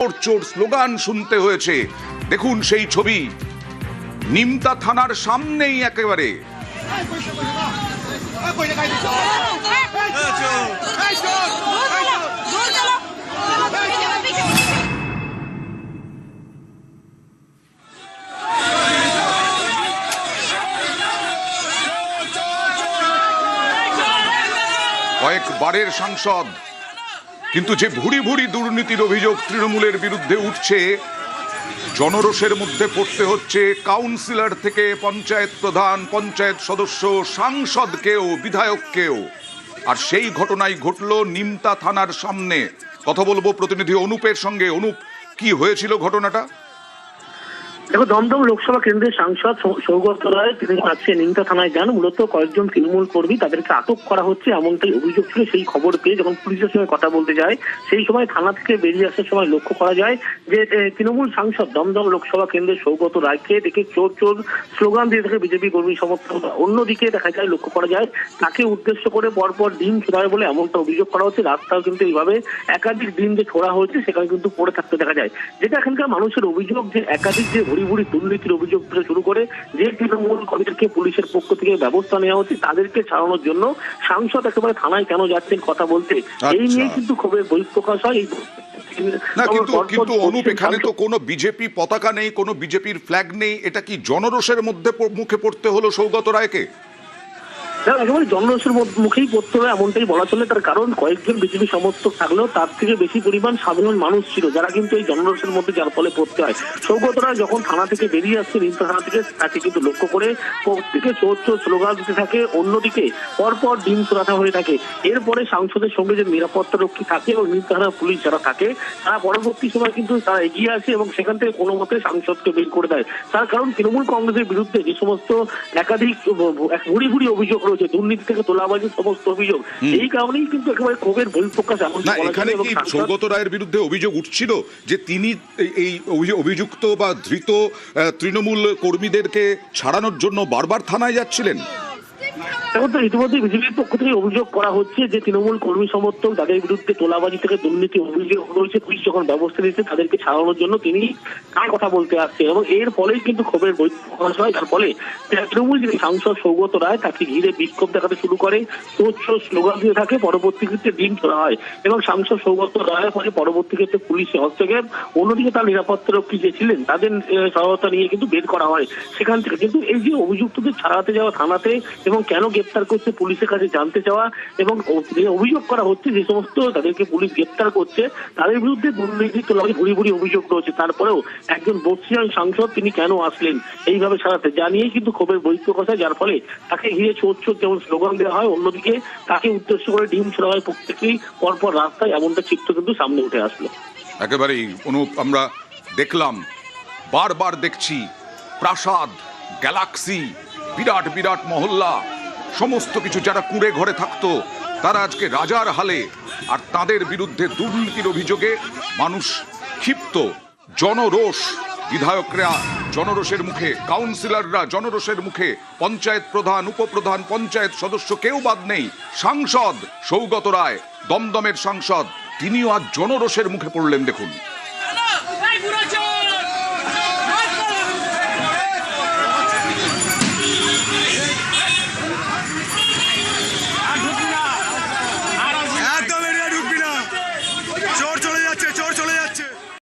চোর স্লোগান শুনতে হয়েছে। দেখুন সেই ছবি নিমতা থানার সামনেই একেবারে। কয়েকবারের সাংসদ, কিন্তু যে ভুরি ভুরি দুর্নীতির অভিযোগ তৃণমূলের বিরুদ্ধে উঠছে, জনরোষের মধ্যে পড়তে হচ্ছে কাউন্সিলর থেকে পঞ্চায়েত প্রধান, পঞ্চায়েত সদস্য, সাংসদকেও, বিধায়ককেও। আর সেই ঘটনাই ঘটল নিমতা থানার সামনে। কথা বলবো প্রতিনিধি অনুপের সঙ্গে। অনুপ, কি হয়েছিল ঘটনাটা? দেখো, দমদম লোকসভা কেন্দ্রের সাংসদ সৌগত রায় তিনি আজকে নিমতা থানায় যান। মূলত কয়েকজন তৃণমূল কর্মী, তাদেরকে আটক করা হচ্ছে এমনটাই অভিযোগ ছিল। সেই খবর পেয়ে যখন পুলিশের সঙ্গে কথা বলতে যায়, সেই সময় থানা থেকে বেরিয়ে আসার সময় লক্ষ্য করা যায় যে তৃণমূল সাংসদ দমদম লোকসভা কেন্দ্রের সৌগত রায়কে দেখে চোর চোর স্লোগান দিয়ে থাকে বিজেপি কর্মী সমর্থক। অন্যদিকে দেখা যায়, লক্ষ্য করা যায় তাকে উদ্দেশ্য করে পরপর ডিম ছোড়ায় বলে এমনটা অভিযোগ করা হচ্ছে। রাস্তাও কিন্তু এইভাবে একাধিক ডিম যে ছোড়া হয়েছে সেখানে কিন্তু পড়ে থাকতে দেখা যায়। যেটা এখানকার মানুষের অভিযোগ যে একাধিক যে ভুরি ভুরি দুর্নীতির অভিযোগ থেকে শুরু করে যে তৃণমূল কর্মীদেরকে পুলিশের পক্ষ থেকে ব্যবস্থা নেওয়া হচ্ছে, তাদেরকে ছাড়ানোর জন্য সাংসদ একেবারে থানায় কেন যাচ্ছেন কথা বলতে, এই নিয়ে কিন্তু ক্ষোভের বহিঃপ্রকাশ হয়। না, কিন্তু অনুপ, এখানে তো কোনো বিজেপি পতাকা নেই, কোনো বিজেপির ফ্ল্যাগ নেই। এটা কি জনরোষের মধ্যে মুখে পড়তে হলো সৌগত রায়কে? একেবারে জনরোষের মুখেই পড়তে হবে এমনটাই বলা চলে। তার কারণ কয়েকজন বিজেপি সমর্থক থাকলেও তার থেকে বেশি পরিমাণ সাধারণ মানুষ ছিল যারা কিন্তু এই জনরোষের মধ্যে, যার ফলে পড়তে হয়। সৌগত রায় যখন থানা থেকে বেরিয়ে আসছে নিমতা থানা থেকে, তাকে কিন্তু লক্ষ্য করে প্রত্যেকে চোর চোর স্লোগান দিতে থাকে, অন্যদিকে পরপর ডিম ছোড়াতে হয়ে থাকে। এরপরে সাংসদের সঙ্গে যে নিরাপত্তা রক্ষী থাকে এবং নিমতা থানার পুলিশ যারা থাকে, তারা পরবর্তী সময় কিন্তু তারা এগিয়ে আসে এবং সেখান থেকে কোনো মতে সাংসদকে বের করে দেয়। তার কারণ তৃণমূল কংগ্রেসের বিরুদ্ধে যে সমস্ত একাধিক ভুরি ভুরি অভিযোগ রয়েছে, দুর্নীতি থেকে তোলাবাজির সমস্ত অভিযোগ, এই কারণেই কিন্তু একেবারে ক্ষোভের বহিঃপ্রকাশ। এখানে কি সৌগত রায়ের বিরুদ্ধে অভিযোগ উঠছিল যে তিনি এই অভিযুক্ত বা ধৃত তৃণমূল কর্মীদেরকে ছাড়ানোর জন্য বারবার থানায় যাচ্ছিলেন? এখন তো ইতিমধ্যে বিজেপির পক্ষ থেকে অভিযোগ করা হচ্ছে যে তৃণমূল কর্মী সমর্থক তাদের বিরুদ্ধে তোলাবাজি থেকে দুর্নীতি অভিযোগ রয়েছে, পুলিশ যখন ব্যবস্থা নিচ্ছে তাদেরকে ছাড়ানোর জন্য তিনি তার কথা বলতে আসছেন এবং এর ফলেই কিন্তু ক্ষোভের বহিঃপ্রকাশ হয়। যার ফলে তৃণমূল যিনি সাংসদ সৌগত রায়, তাকে ঘিরে বিক্ষোভ দেখাতে শুরু করে, স্লোগান দিয়ে থাকে, পরবর্তী ক্ষেত্রে ডিম ছোড়া হয় এবং সাংসদ সৌগত রায়ের ফলে পরবর্তী ক্ষেত্রে পুলিশের হস্তক্ষেপ, অন্যদিকে তার নিরাপত্তা রক্ষী যে ছিলেন তাদের সহায়তা নিয়ে কিন্তু বের করা হয় সেখান থেকে। কিন্তু এই যে অভিযুক্তদের ছাড়াতে যাওয়া থানাতে এবং কেন গ্রেপ্তার করছে পুলিশের কাছে জানতে চাওয়া, এবং অভিযোগ করা হচ্ছে যে সমস্ত তাদেরকে পুলিশ গ্রেপ্তার করছে তাদের বিরুদ্ধে দুর্নীতি তোলাবাজি ভুরি ভুরি অভিযোগ রয়েছে, তারপরেও একজন বর্ষীয়ান সাংসদ তিনি কেন আসলেন এইভাবে ছাড়াতে, জানিয়েই কিন্তু ক্ষোভের বহিঃপ্রকাশ হয়। যার ফলে তাকে ঘিরে চোর চোর যেমন স্লোগান দেওয়া হয়, অন্যদিকে তাকে উদ্দেশ্য করে ডিম ছোড়া হয় প্রত্যেকেই পরপর রাস্তায়, এমনটা চিত্র কিন্তু সামনে উঠে আসলো। একেবারেই অনুপ, আমরা দেখলাম, বারবার দেখছি, প্রাসাদ, গ্যালাক্সি, বিরাট বিরাট মহল্লা, সমস্ত কিছু যারা কুঁড়ে ঘরে থাকতো তারা আজকে রাজার হালে। আর তাদের বিরুদ্ধে দুর্নীতির অভিযোগে মানুষ ক্ষিপ্ত, জনরোষ, বিধায়করা জনরোষের মুখে, কাউন্সিলররা জনরোষের মুখে, পঞ্চায়েত প্রধান, উপপ্রধান, পঞ্চায়েত সদস্য কেউ বাদ নেই। সাংসদ সৌগত রায়, দমদমের সাংসদ, তিনিও আজ জনরোষের মুখে পড়লেন। দেখুন।